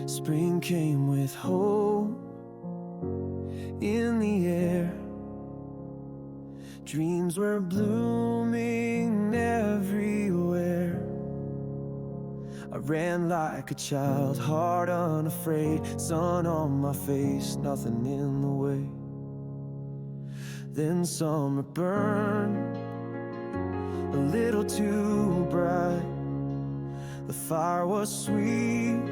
Spring came with hope in the air. Dreams were blooming everywhere. I ran like a child, heart unafraid, sun on my face, nothing in the way. Then summer burned a little too bright. The fire was sweet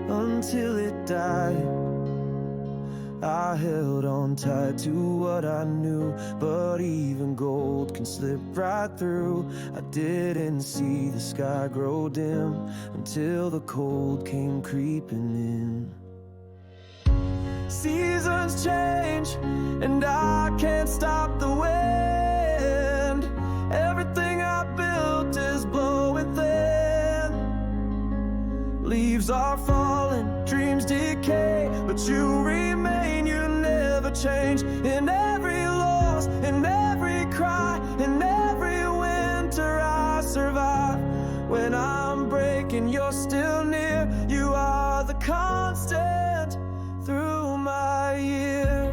until it died. I held on tight to what I knew, but even gold can slip right through. I didn't see the sky grow dim until the cold came creeping in. Seasons change and I can't stop the wind. Everything I built is blowing thin. Leaves are falling, dreams decay, but you remain, you never change. In every loss, in every cry, in every winter I survive. When I'm breaking, you're still near. You are the constant through my years.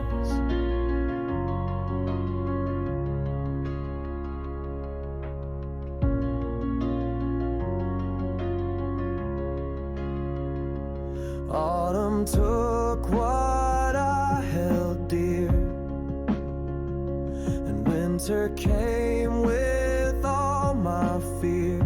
Autumn took what I held dear, and winter came with all my fear.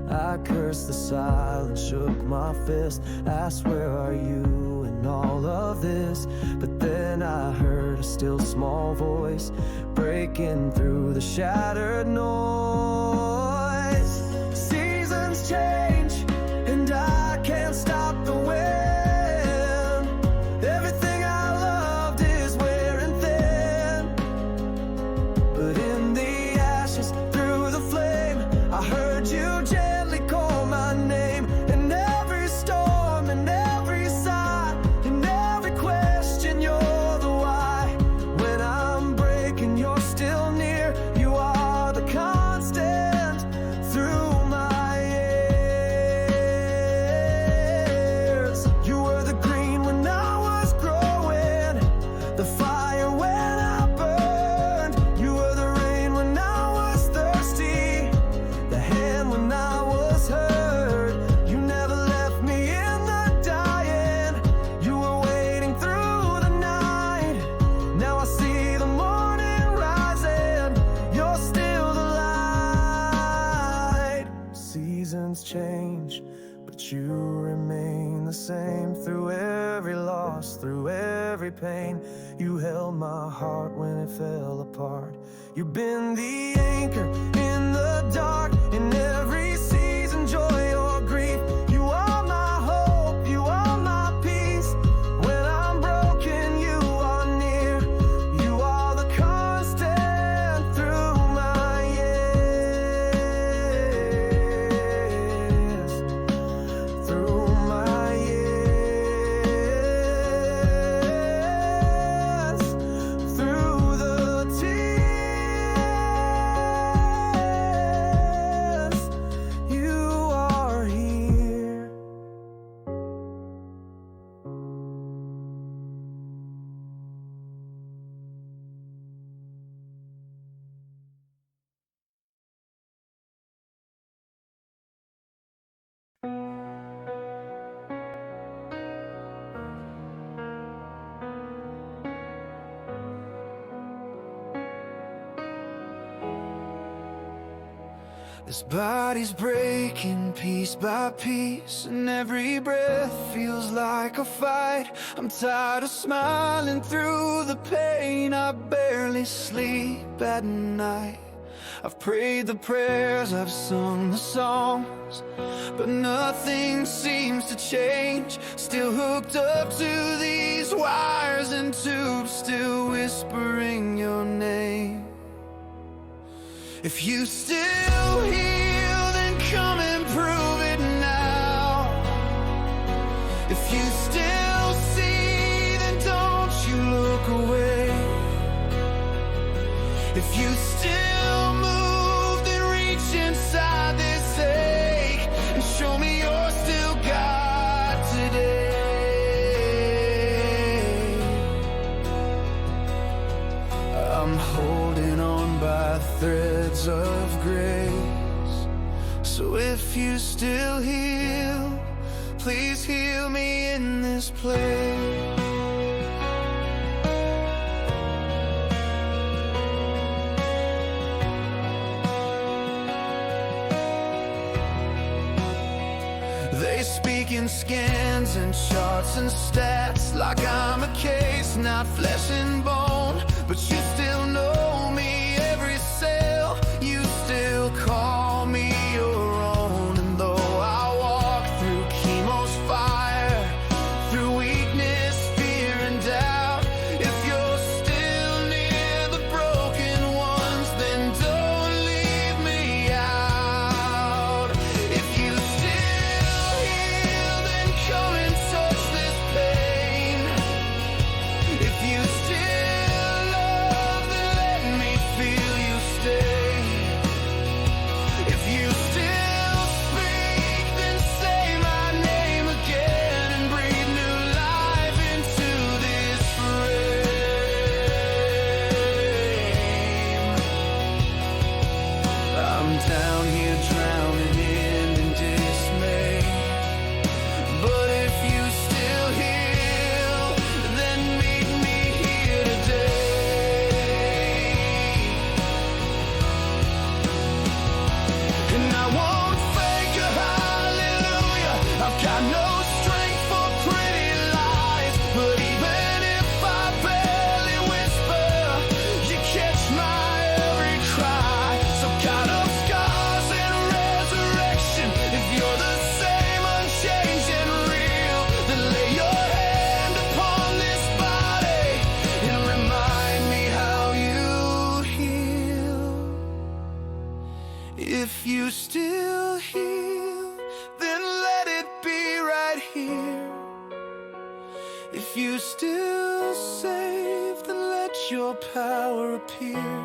I cursed the silence, shook my fist, asked where are you in all of this? But then I heard a still small voice breaking through the shattered noise. Seasons change and I can't stop the wind. Everything I loved is wearing thin. But in the ashes, through the flame, I heard you gently call my name. In every storm, in every sigh, in every question, you're the why. When I'm breaking, you're still near. You are the constant through my years. You were the green when I was growing, the fire when I burned. You were the rain when I was thirsty, the hand when I was hurt. You never left me in the dying. You were waiting through the night. Now I see the morning rising. You're still the light. Seasons change, but you remain the same. Through every loss, through every pain, you held my heart when it fell apart. You've been the anchor in the dark, in every season, joy or grief. You are my hope, you are my peace. When I'm broken, you are near. You are the constant through my years. Through my years. Through the tears, you are here. This body's breaking piece by piece, and every breath feels like a fight. I'm tired of smiling through the pain. I barely sleep at night. I've prayed the prayers, I've sung the songs, but nothing seems to change. Still hooked up to these wires and tubes, still whispering your name. If you still heal, then come and prove it now. If you still see, then don't you look away. If you still move, then reach inside this ache and show me you're still God. holding on by threads of grace. So if you still heal, please heal me in this place. They speak in scans and charts and stats like I'm a case, not flesh and bone. But you still know me, every cell. You still call me your own. And though I walk through chemo's fire, through weakness, fear and doubt, if you're still near the broken ones, then don't leave me out. If you still heal, then come and touch this pain. If you still love, then let me feel you stay. If you still speak, then say my name again and breathe new life into this frame. I'm down here drowning in dismay, but if you still heal, then meet me here today. And I won't fake a hallelujah, I've got no strength for pretty lies. But even if I barely whisper, you catch my every cry. So kind of scars and resurrection, if you're the same, unchanged and real, then lay your hand upon this body and remind me how you heal. If you still heal, then let it be right here. If you still save, then let your power appear.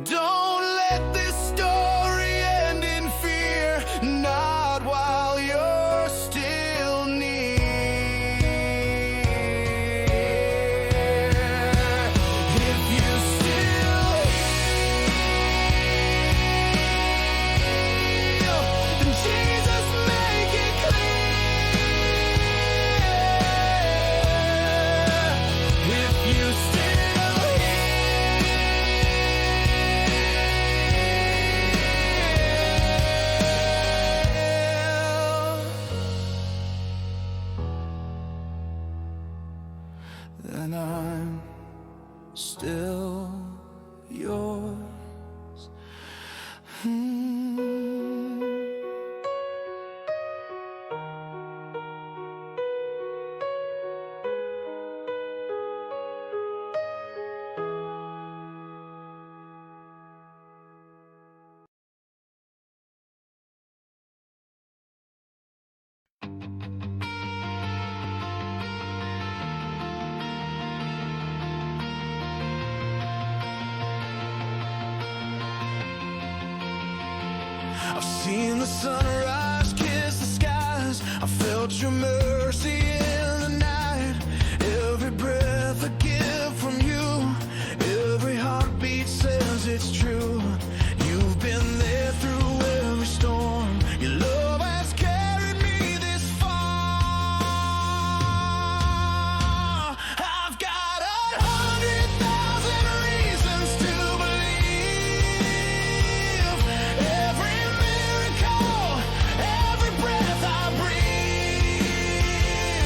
Don't let this story end in fear, not while you're still near. If you still heal, then Jesus, make it clear. If you still heal, then I'm still yours. I've seen the sunrise kiss the skies. I felt your mercy in the night. Every breath I give from you, every heartbeat says it's true. You've been there through every storm. Your love has carried me this far. I've got 100,000 reasons to believe. Every miracle, every breath I breathe,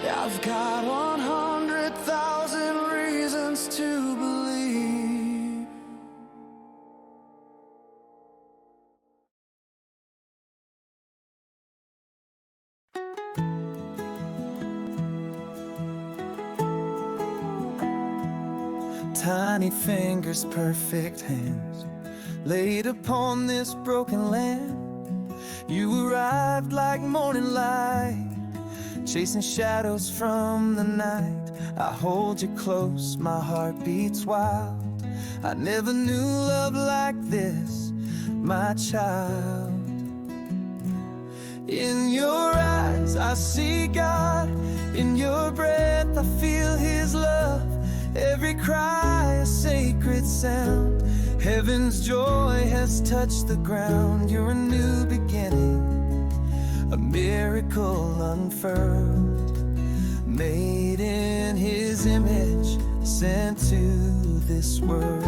I've got 100,000 reasons to believe. Tiny fingers, perfect hands, laid upon this broken land. You arrived like morning light, chasing shadows from the night. I hold you close, my heart beats wild. I never knew love like this, my child. In your eyes I see God, in your breath I feel His love. Every cry a sacred sound, heaven's joy has touched the ground. You're a new beginning, a miracle unfurled, made in His image, sent to this world.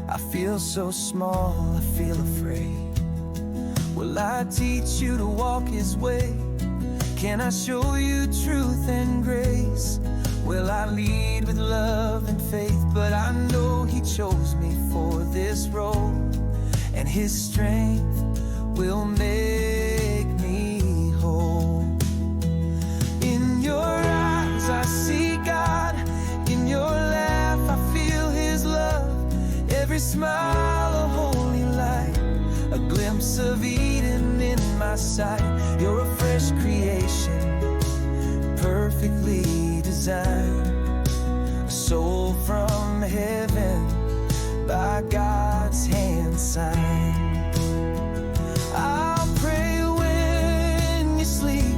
I feel so small, I feel afraid. Will I teach you to walk His way? Can I show you truth and grace? Will I lead with love and faith? But I know He chose me for this role, and His strength will make me whole. In your eyes I see God, in your laugh I feel His love. Every smile a holy light, a glimpse of Eden in my sight. You're a fresh creation, perfectly designed, a soul from heaven, by God's hand signed. I'll pray when you sleep,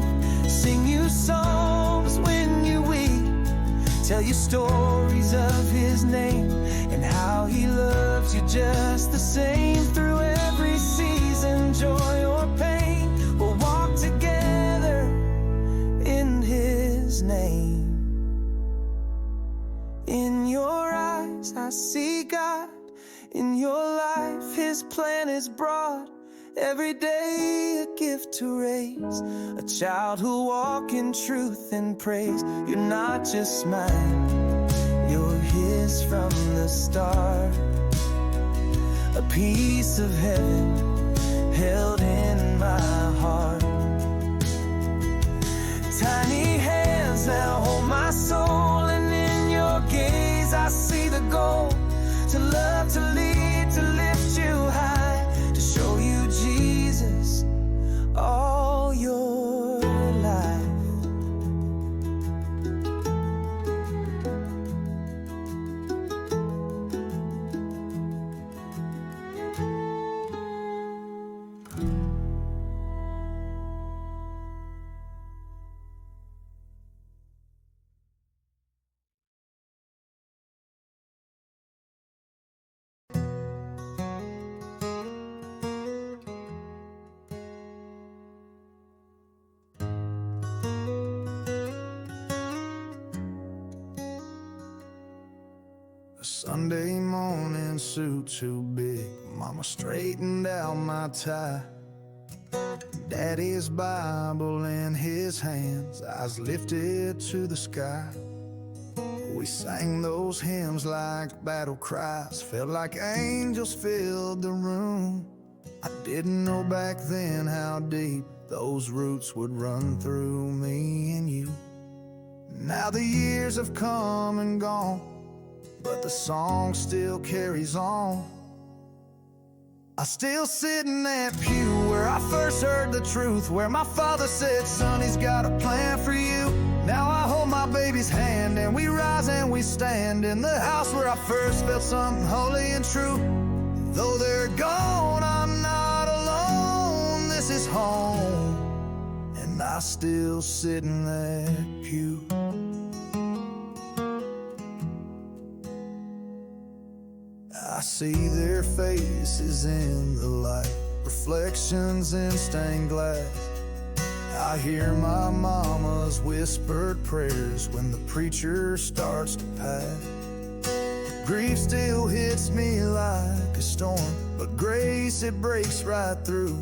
sing you songs when you weep, tell you stories of His name and how He loves you just the same. Through every season, joy or pain, we'll walk together in His name. In your eyes I see God, in your life His plan is broad. Every day a gift to raise a child who'll walk in truth and praise. You're not just mine, you're His from the start, a piece of heaven held in my heart. Tiny hands that hold my soul, and in your gaze I see the goal. To love, to lead, to lift you high, to show you Jesus all your life. A Sunday morning suit too big, Mama straightened out my tie. Daddy's Bible in his hands, eyes lifted to the sky. We sang those hymns like battle cries, felt like angels filled the room. I didn't know back then how deep those roots would run through me and you. Now the years have come and gone, but the song still carries on. I still sit in that pew where I first heard the truth, where my father said, son, He's got a plan for you. Now I hold my baby's hand and we rise and we stand in the house where I first felt something holy and true. Though they're gone, I'm not alone. This is home, and I still sit in that pew. I see their faces in the light, reflections in stained glass. I hear my mama's whispered prayers when the preacher starts to pass. Grief still hits me like a storm, but grace, it breaks right through.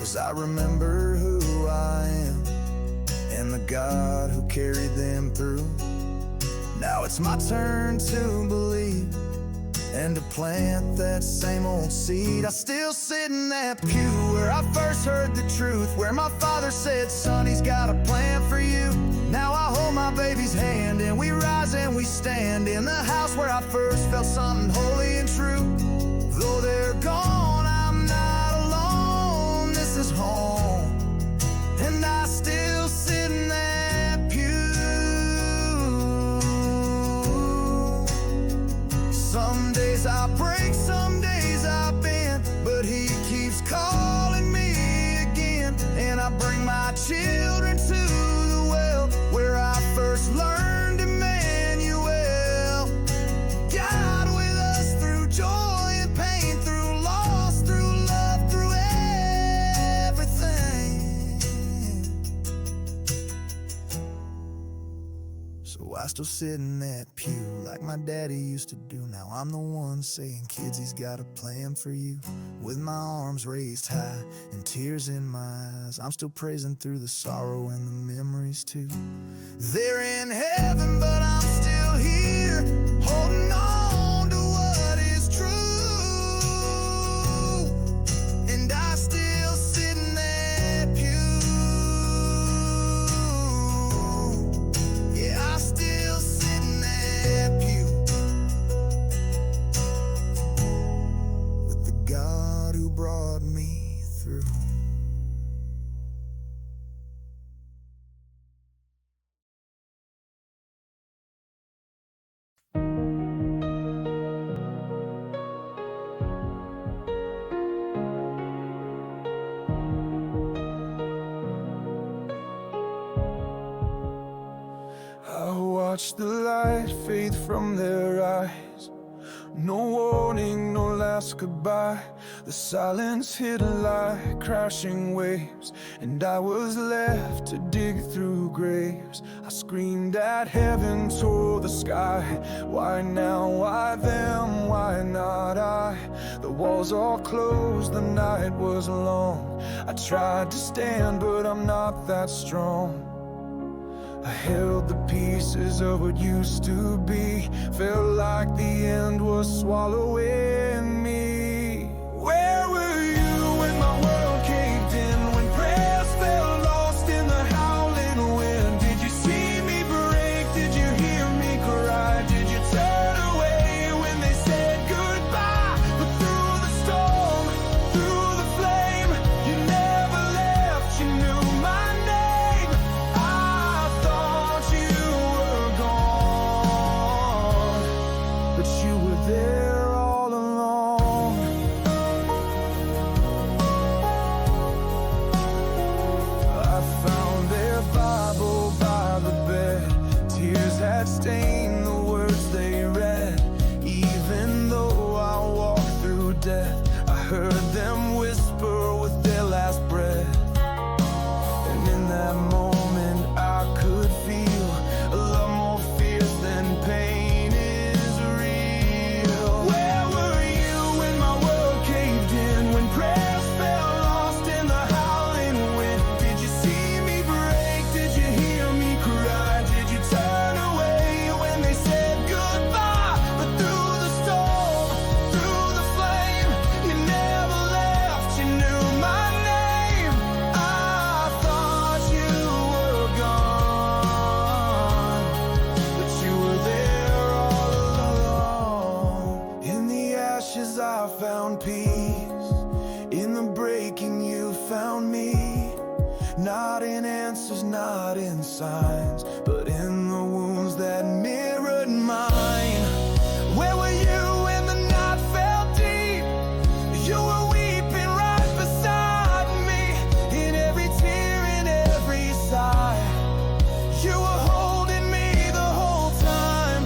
'cause I remember who I am and the God who carried them through. Now it's my turn to believe and to plant that same old seed. I still sit in that pew where I first heard the truth, where my father said, son, he's got a plan for you. Now I hold my baby's hand and we rise and we stand in the house where I first felt something holy and true. Though they're gone, I'm not alone. This is home, and I still sit in that pew. Some days I break, some days I bend, but he keeps calling me again. And I bring my children to the well where I first learned Emmanuel. God with us through joy and pain, through loss, through love, through everything. So I still sit in that pew like my daddy used to do. Now I'm the one saying, kids, he's got a plan for you. With my arms raised high and tears in my eyes, I'm still praising through the sorrow and the memories too. They're in heaven, but I'm still here, holding on to what is true. And I still sit in that pew. Yeah, I still sit in that pew with the God who brought me through. I watch the light fade from their eyes. No warning, no last goodbye. The silence hit like crashing waves, and I was left to dig through graves. I screamed at heaven, tore the sky. Why now, why them, why not I? The walls all closed, the night was long. I tried to stand, but I'm not that strong. I held the pieces of what used to be. Felt like the end was swallowing me. Where were you when my world caved in? When prayers fell lost in the howling wind? Did you see me break? Did you hear me cry? Did you turn away when they said goodbye? But through the storm, through the flame, you never left, you knew my name. I thought you were gone, but you were there all along. I found their Bible by the bed. Tears had stained the words they read. Even though I walked through death, I heard them whisper with their last breath. And in that moment I could feel a love more fierce than pain is real. Where were you when my world caved in? When prayers fell lost in the howling wind? Did you see me break? Did you hear me cry? Did you turn away when they said goodbye? But through the storm, through the flame, you never left, you knew my name. I thought you were gone, but you were there all along. In the ashes I found peace, in the breaking you found me. Not in answers, not in signs, but in the wounds that mirrored mine. Where were you when the night fell deep? You were weeping right beside me, in every tear, in every sigh. You were holding me the whole time,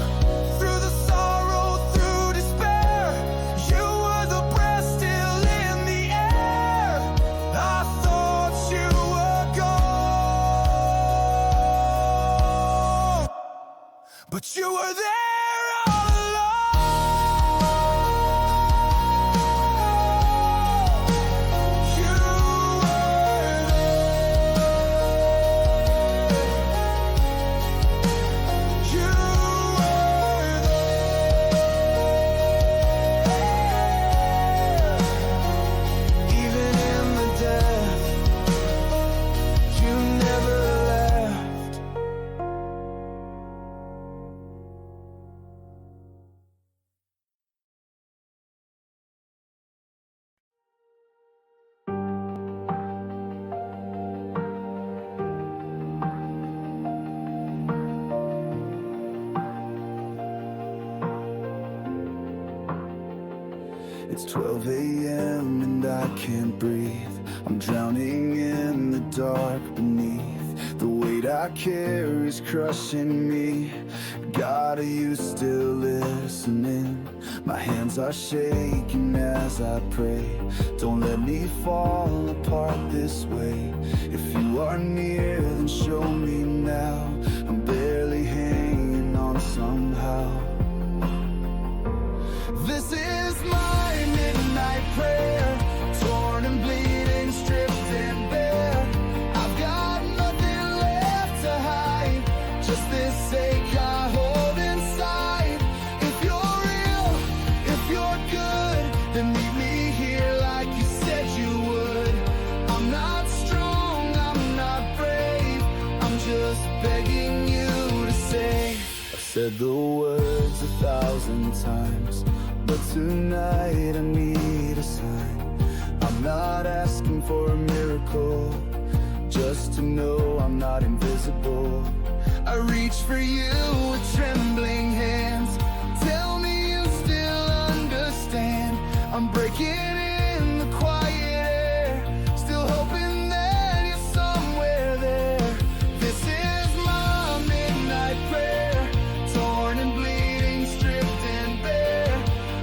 through the sorrow, through despair. You were the breath still in the air. I thought you were gone, but you were there all along. You were It's 12 a.m. and I can't breathe. I'm drowning in the dark beneath. The weight I carry is crushing me. God, are you still listening? My hands are shaking as I pray. Don't let me fall apart this way. If you are near, then show me now. I'm barely hanging on somehow. This is my midnight prayer, torn and bleeding, stripped and bare. I've got nothing left to hide, just this ache I hold inside. If you're real, if you're good, then meet me here like you said you would. I'm not strong, I'm not brave, I'm just begging you to say. I've said the words 1,000 times, but tonight I need a sign. I'm not asking for a miracle, just to know I'm not invisible. I reach for you with trembling hands. Tell me you still understand. I'm breaking in the quiet air, still hoping that you're somewhere there. This is my midnight prayer, torn and bleeding, stripped and bare.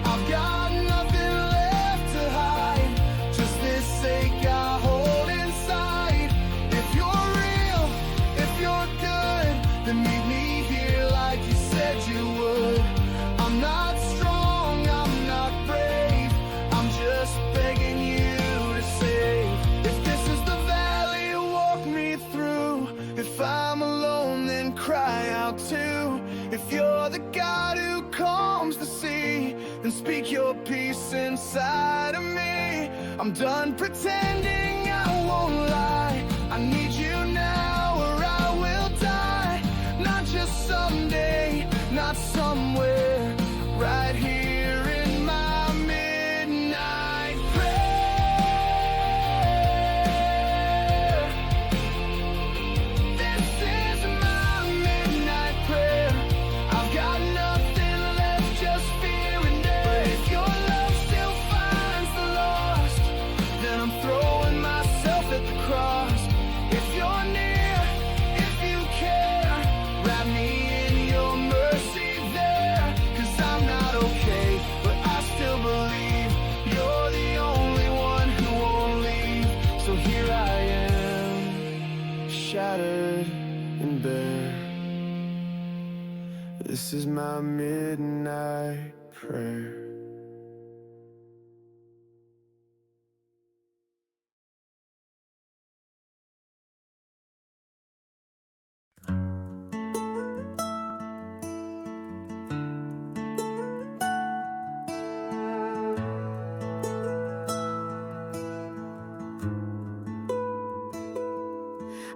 I've got nothing left to hide, just this ache I hold inside. If you're real, if you're good, then meet me here like you said you would. I'm not strong, I'm not brave, I'm just begging you to save. If this is the valley you walk me through, if I'm alone then cry out too. If you're the God who calms the sea, then speak your peace inside of me. I'm done pretending, I won't lie. I need you now or I will die. Not just someday, not somewhere, right here in my midnight prayer. This is my midnight prayer. I've got nothing left, just fear and doubt. But if your love still finds the lost, then I'm throwing myself at the cross. If you're near, if you care, wrap me in your mercy there. 'Cause I'm not okay, but I still believe you're the only one who won't leave. So here I am, shattered and bare. This is my midnight prayer.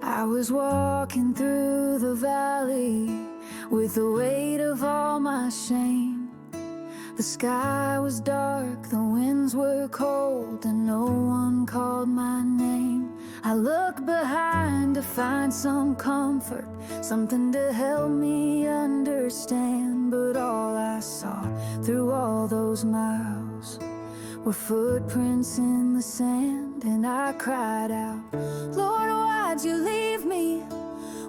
I was walking through the valley with the weight of all my shame. The sky was dark, the winds were cold, and no one called my name. I looked behind to find some comfort, something to help me understand. But all I saw through all those miles were footprints in the sand. And I cried out, Lord, why'd you leave me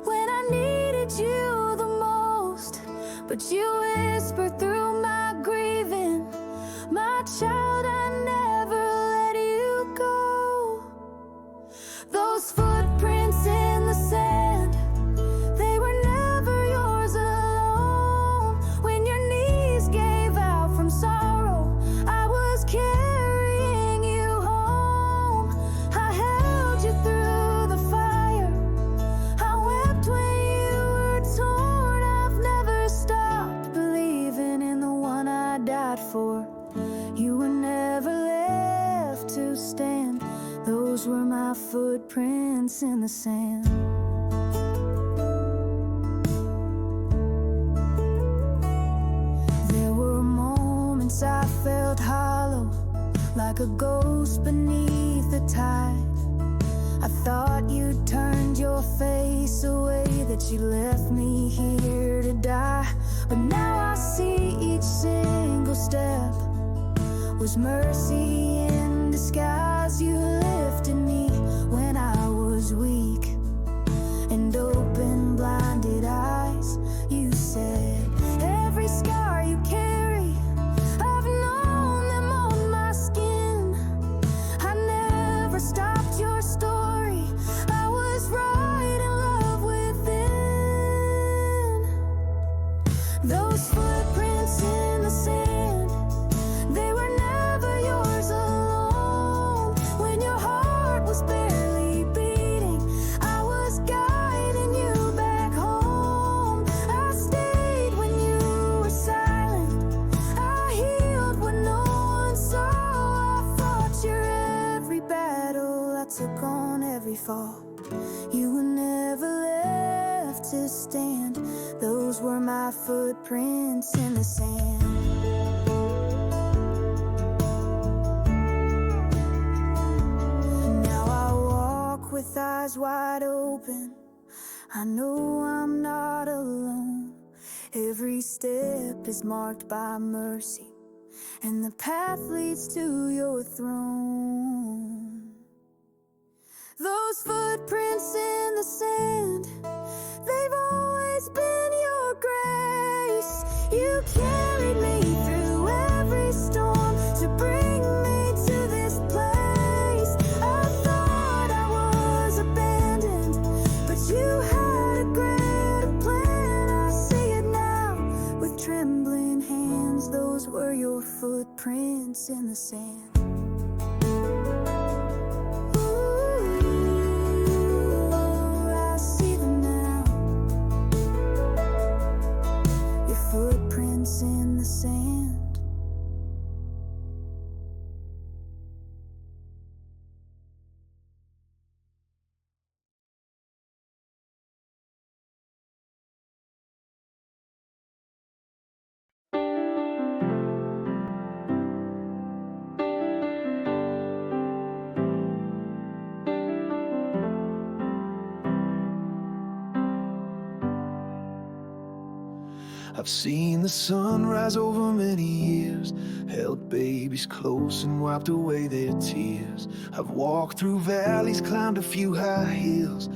when I needed you the most? But you whispered through my grieving, my child, I never let you go. Those footprints in the sand, they were never yours alone. When your knees gave out from sorrow, I was carrying you home. I held you through the fire, I wept when you were torn. I've never stopped believing in the one I died for. You were never left to stand. Those were my footprints in the sand. There were moments I felt hollow, like a ghost beneath the tide. I thought you turned your face away, that you left me here to die. But now I see each single step was mercy in disguise. You lifted me when I was weak and opened blinded eyes. You said, every scar you carry, I've known them on my skin. I never stopped your story. I was right in love within. Those footprints in the sand, they were never yours alone. When your heart was barely beating, I was guiding you back home. I stayed when you were silent. I healed when no one saw. I fought your every battle. I took on every fall. You were never left to stand. Those were my footprints in the sand. Now I walk with eyes wide open. I know I'm not alone. Every step is marked by mercy, and the path leads to your throne. Those footprints in the sand, they've always been your grace. You carried me through every storm to bring me to this place. I thought I was abandoned, but you had a greater plan. I see it now with trembling hands. Those were your footprints in the sand. I see them now. Your footprints in the sand. I've seen the sun rise over many years, held babies close and wiped away their tears. I've walked through valleys, climbed a few high hills,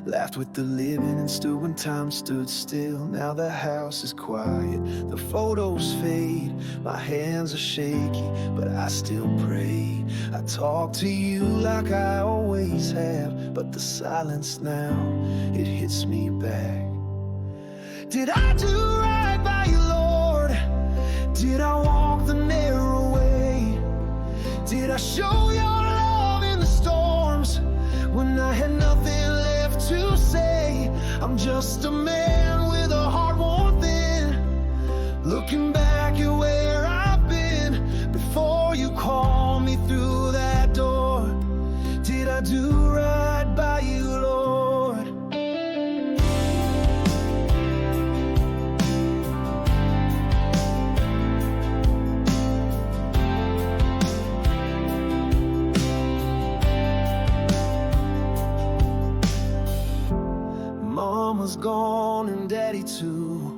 laughed with the living and stood when time stood still. Now the house is quiet, the photos fade, my hands are shaky, but I still pray. I talk to you like I always have, but the silence now, it hits me back. Did I do right by you, Lord? Did I walk the narrow way? Did I show your love in the storms when I had nothing left to say? I'm just a man with a heart worn thin, looking back at where I've been before you called me through that door. Did I do right by you, Lord? Mama's gone and daddy too.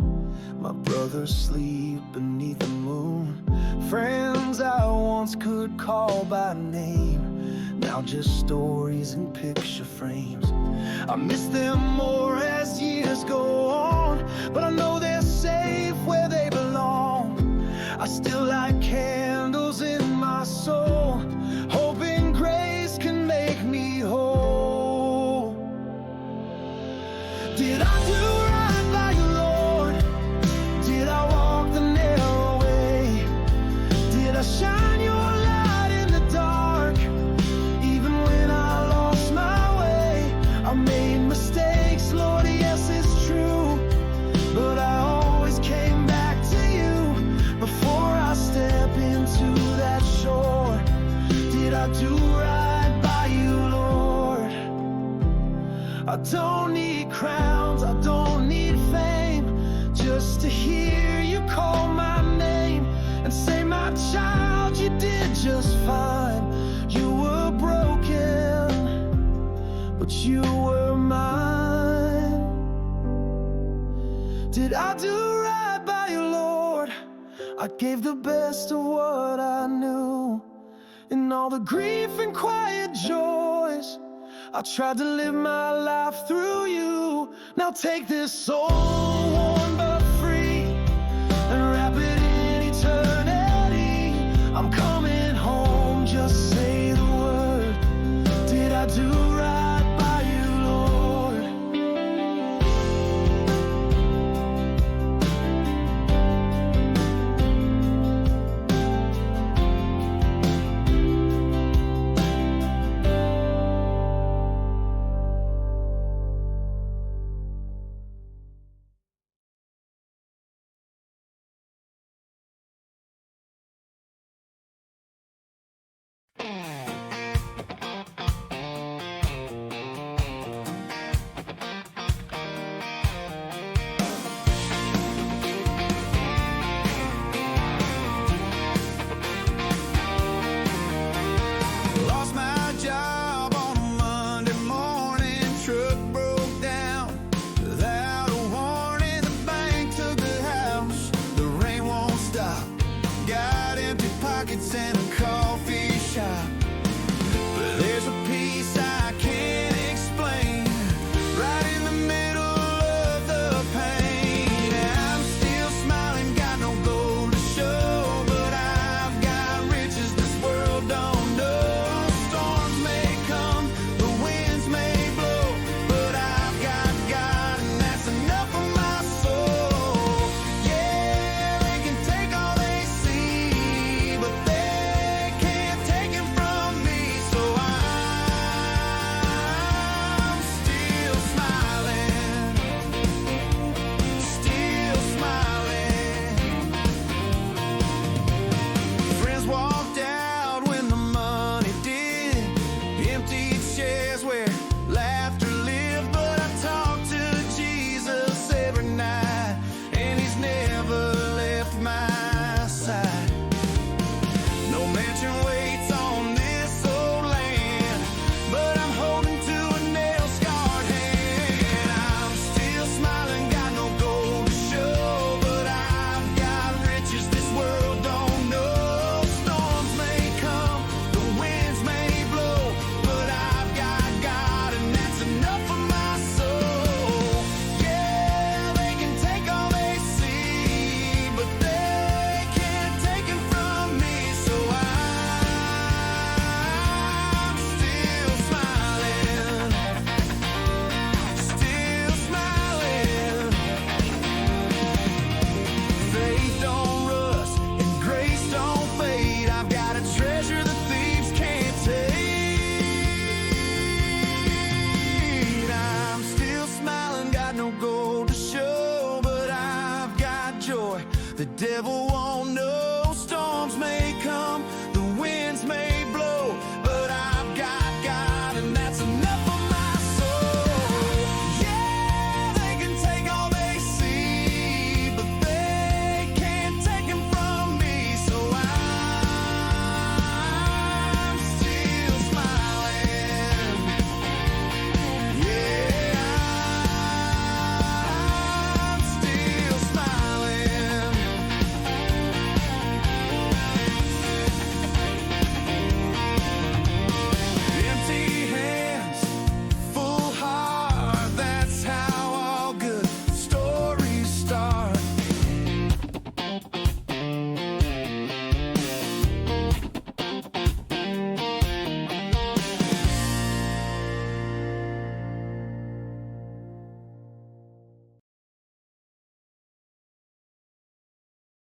My brothers sleep beneath the moon. Friends I once could call by name, now just stories in picture frames. I miss them more as years go on, but I know they're safe where they belong. I still light candles in my soul, hoping grace can make me whole. Did I do right by you, Lord? Did I walk the narrow way? Did I shine your light in the dark? Even when I lost my way, I made mistakes, Lord, yes, it's true. But I always came back to you before I step into that shore. Did I do right by you, Lord? I don't need crowns, I don't need fame, just to hear you call my name and say, my child, you did just fine. You were broken, but you were mine. Did I do right by you, Lord? I gave the best of what I knew. and all the grief and quiet joys. I tried to live my life through you. Now take this soul.